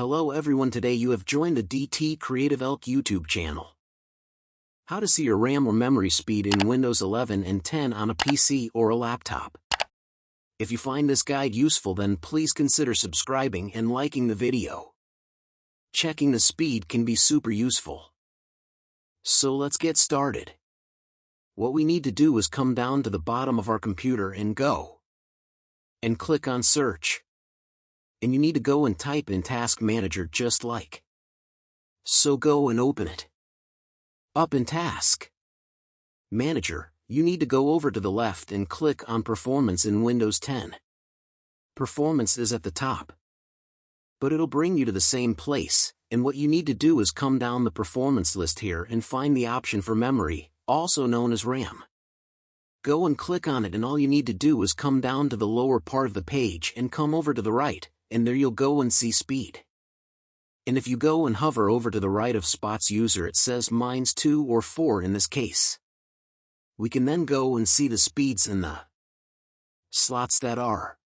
Hello everyone, today you have joined the DT Creative Elk YouTube channel. How to see your RAM or memory speed in Windows 11 and 10 on a PC or a laptop. If you find this guide useful, then please consider subscribing and liking the video. Checking the speed can be super useful. So let's get started. What we need to do is come down to the bottom of our computer and click on Search. And you need to go and type in Task Manager just like. So go and open it. Up in Task Manager, you need to go over to the left and click on Performance in Windows 10. Performance is at the top, but it'll bring you to the same place, and what you need to do is come down the performance list here and find the option for memory, also known as RAM. Go and click on it, and all you need to do is come down to the lower part of the page and come over to the right, and there you'll go and see speed. And if you go and hover over to the right of Spot's user, it says -2 or 4 in this case. We can then go and see the speeds in the slots that are